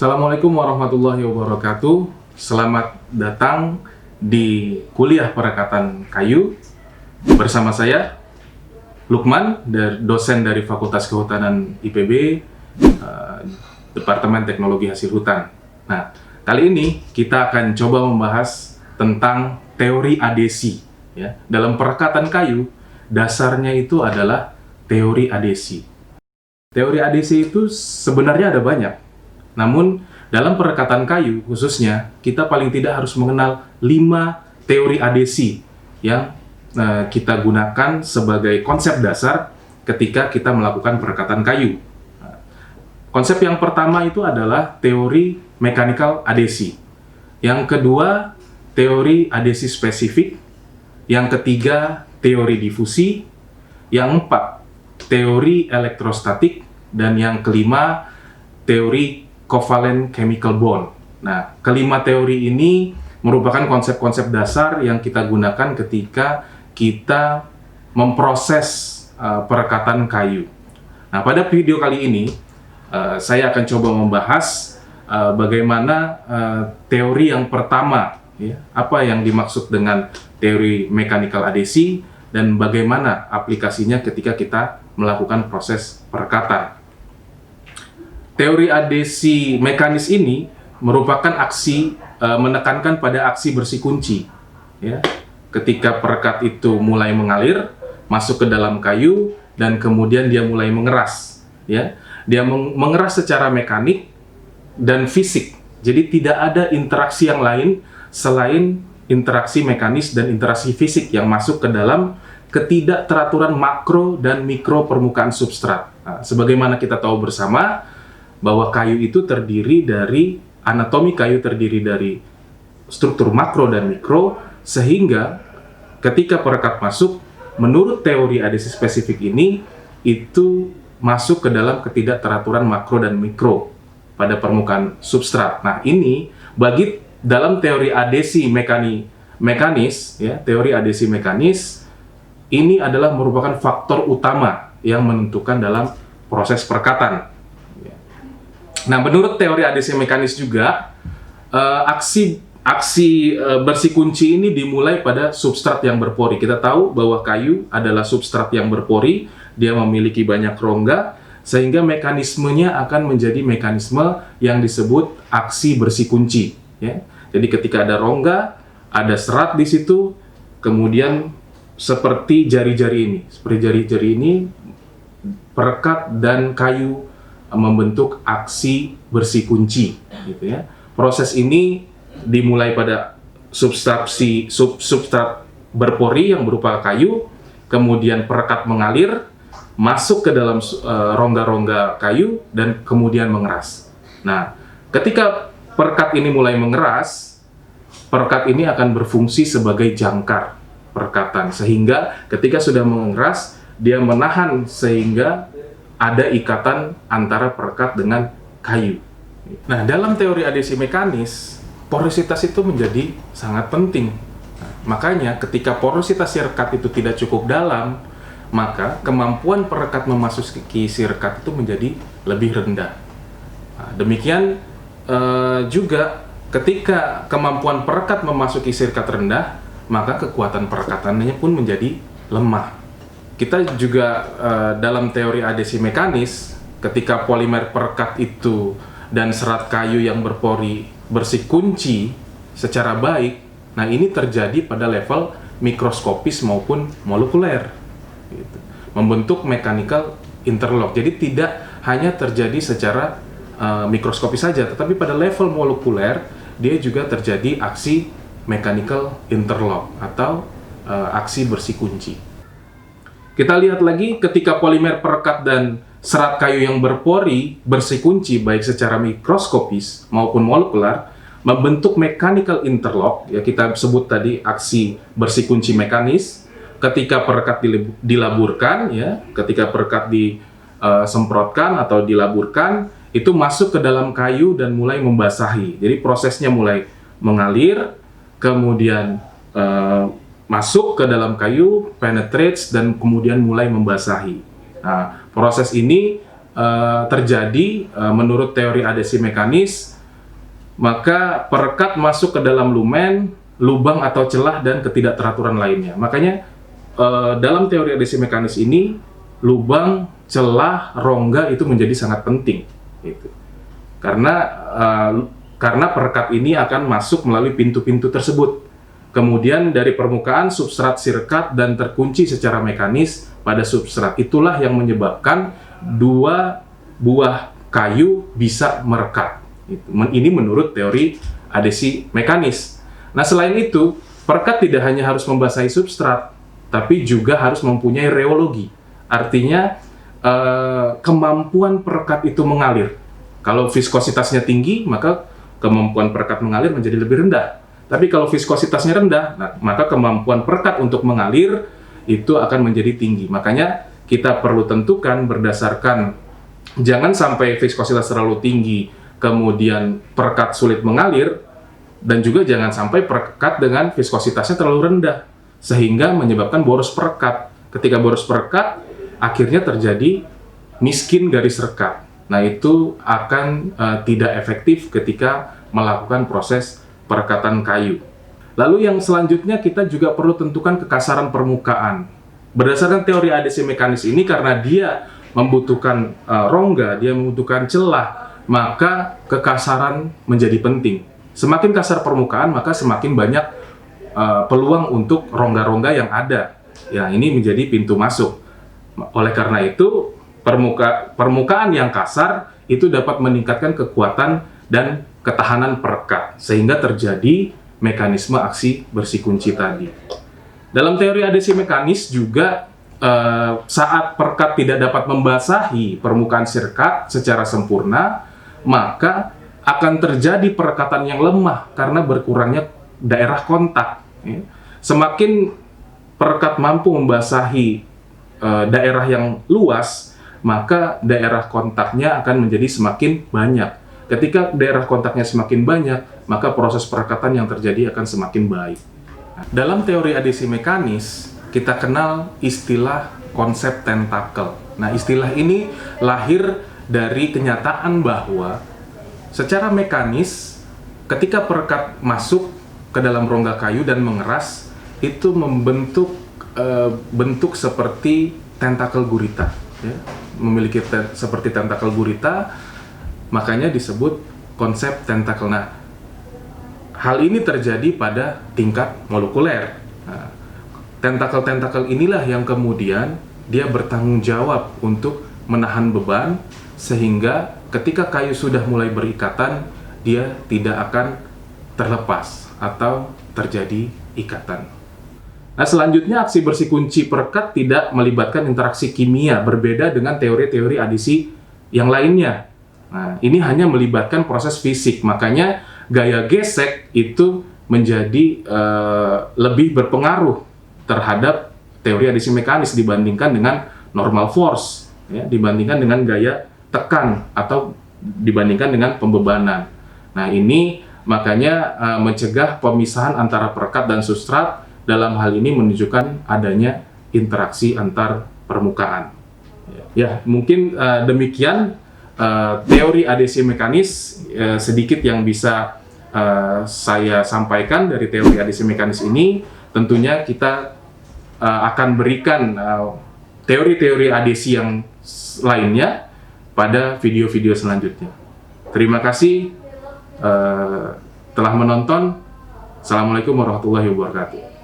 Assalamualaikum warahmatullahi wabarakatuh. Selamat datang di kuliah perekatan kayu bersama saya Lukman, dosen dari Fakultas Kehutanan IPB, Departemen Teknologi Hasil Hutan. Nah, kali ini kita akan coba membahas tentang teori adesi. Ya. Dalam perekatan kayu, dasarnya itu adalah teori adesi. Teori adesi itu sebenarnya ada banyak. Namun, dalam perekatan kayu khususnya, kita paling tidak harus mengenal 5 teori adesi yang kita gunakan sebagai konsep dasar ketika kita melakukan perekatan kayu. Konsep yang pertama itu adalah teori mechanical adesi. Yang kedua, teori adesi spesifik. Yang ketiga, teori difusi. Yang empat, teori elektrostatik. Dan yang kelima, teori covalent chemical bond. Nah, kelima teori ini merupakan konsep-konsep dasar yang kita gunakan ketika kita memproses perekatan kayu. Nah, pada video kali ini, saya akan coba membahas bagaimana teori yang pertama, ya, apa yang dimaksud dengan teori mechanical adesi, dan bagaimana aplikasinya ketika kita melakukan proses perekatan. Teori adesi mekanis ini merupakan aksi menekankan pada aksi bersih-kunci. Ya. Ketika perekat itu mulai mengalir, masuk ke dalam kayu, dan kemudian dia mulai mengeras. Ya. Dia mengeras secara mekanik dan fisik. Jadi tidak ada interaksi yang lain selain interaksi mekanis dan interaksi fisik yang masuk ke dalam ketidakteraturan makro dan mikro permukaan substrat. Nah, sebagaimana kita tahu bersama, bahwa kayu itu terdiri dari, anatomi kayu terdiri dari struktur makro dan mikro, sehingga ketika perekat masuk, menurut teori adesi spesifik ini, itu masuk ke dalam ketidakteraturan makro dan mikro pada permukaan substrat. Nah, ini bagi dalam teori adesi mekanis, ya, teori adesi mekanis, ini adalah merupakan faktor utama yang menentukan dalam proses perekatan. Nah, menurut teori adesi mekanis juga, aksi bersih kunci ini dimulai pada substrat yang berpori. Kita tahu bahwa kayu adalah substrat yang berpori, dia memiliki banyak rongga, sehingga mekanismenya akan menjadi mekanisme yang disebut aksi bersih kunci. Ya. Jadi ketika ada rongga, ada serat di situ, kemudian seperti jari-jari ini, perekat dan kayu membentuk aksi bersih kunci, gitu ya. Proses ini dimulai pada substrat berpori yang berupa kayu, kemudian perekat mengalir, masuk ke dalam rongga-rongga kayu, dan kemudian mengeras. Nah, ketika perekat ini mulai mengeras, perekat ini akan berfungsi sebagai jangkar perekatan, sehingga ketika sudah mengeras, dia menahan sehingga ada ikatan antara perekat dengan kayu. Nah, dalam teori adesi mekanis, porositas itu menjadi sangat penting. Nah, makanya ketika porositas si rekat itu tidak cukup dalam, maka kemampuan perekat memasuki si rekat itu menjadi lebih rendah. Nah, demikian juga ketika kemampuan perekat memasuki si rekat rendah, maka kekuatan perekatannya pun menjadi lemah. Kita juga dalam teori adesi mekanis, ketika polimer perekat itu dan serat kayu yang berpori bersih kunci secara baik, nah ini terjadi pada level mikroskopis maupun molekuler, gitu. Membentuk mechanical interlock. Jadi tidak hanya terjadi secara mikroskopis saja, tetapi pada level molekuler dia juga terjadi aksi mechanical interlock atau aksi bersih kunci. Kita lihat lagi ketika polimer perekat dan serat kayu yang berpori bersih kunci baik secara mikroskopis maupun molekular membentuk mechanical interlock, ya kita sebut tadi aksi bersih kunci mekanis. Ketika perekat dilaburkan, ya, ketika perekat disemprotkan atau dilaburkan, itu masuk ke dalam kayu dan mulai membasahi. Jadi prosesnya mulai mengalir, kemudian masuk ke dalam kayu, penetrates, dan kemudian mulai membasahi. Nah, proses ini terjadi menurut teori adhesi mekanis, maka perekat masuk ke dalam lumen, lubang atau celah dan ketidakteraturan lainnya. Makanya dalam teori adhesi mekanis ini, lubang, celah, rongga itu menjadi sangat penting. Gitu. Karena perekat ini akan masuk melalui pintu-pintu tersebut. Kemudian dari permukaan substrat sirkat dan terkunci secara mekanis pada substrat. Itulah yang menyebabkan dua buah kayu bisa merekat. Ini menurut teori adhesi mekanis. Nah, selain itu, perekat tidak hanya harus membasahi substrat, tapi juga harus mempunyai reologi. Artinya, kemampuan perekat itu mengalir. Kalau viskositasnya tinggi, maka kemampuan perekat mengalir menjadi lebih rendah. Tapi kalau viskositasnya rendah, maka kemampuan perekat untuk mengalir itu akan menjadi tinggi. Makanya kita perlu tentukan berdasarkan, jangan sampai viskositas terlalu tinggi, kemudian perekat sulit mengalir, dan juga jangan sampai perekat dengan viskositasnya terlalu rendah, sehingga menyebabkan boros perekat. Ketika boros perekat, akhirnya terjadi miskin garis rekat. Nah, itu akan tidak efektif ketika melakukan proses perekatan kayu. Lalu yang selanjutnya kita juga perlu tentukan kekasaran permukaan. Berdasarkan teori adhesi mekanis ini, karena dia membutuhkan rongga, dia membutuhkan celah, maka kekasaran menjadi penting. Semakin kasar permukaan, maka semakin banyak peluang untuk rongga-rongga yang ada. Ya, ini menjadi pintu masuk. Oleh karena itu, permukaan yang kasar itu dapat meningkatkan kekuatan dan ketahanan perekat, sehingga terjadi mekanisme aksi bersikunci tadi. Dalam teori adhesi mekanis juga, saat perekat tidak dapat membasahi permukaan sirkat secara sempurna, maka akan terjadi perekatan yang lemah karena berkurangnya daerah kontak. Semakin perekat mampu membasahi daerah yang luas, maka daerah kontaknya akan menjadi semakin banyak. Ketika daerah kontaknya semakin banyak, maka proses perekatan yang terjadi akan semakin baik. Dalam teori adhesi mekanis, kita kenal istilah konsep tentakel. Nah, istilah ini lahir dari kenyataan bahwa secara mekanis, ketika perekat masuk ke dalam rongga kayu dan mengeras, itu membentuk bentuk seperti tentakel gurita. Ya. Memiliki seperti tentakel gurita, makanya disebut konsep tentakel. Nah, hal ini terjadi pada tingkat molekuler. Nah, tentakel-tentakel inilah yang kemudian dia bertanggung jawab untuk menahan beban, sehingga ketika kayu sudah mulai berikatan, dia tidak akan terlepas atau terjadi ikatan. Nah, selanjutnya aksi bersikunci perekat tidak melibatkan interaksi kimia, berbeda dengan teori-teori adhesi yang lainnya. Nah, ini hanya melibatkan proses fisik, makanya gaya gesek itu menjadi lebih berpengaruh terhadap teori adhesi mekanis dibandingkan dengan normal force, ya, dibandingkan dengan gaya tekan atau dibandingkan dengan pembebanan. Nah, ini makanya mencegah pemisahan antara perekat dan substrat. Dalam hal ini menunjukkan adanya interaksi antar permukaan. Ya, mungkin demikian teori adhesi mekanis, sedikit yang bisa saya sampaikan dari teori adhesi mekanis ini. Tentunya kita akan berikan teori-teori adhesi yang lainnya pada video-video selanjutnya. Terima kasih telah menonton. Assalamualaikum warahmatullahi wabarakatuh.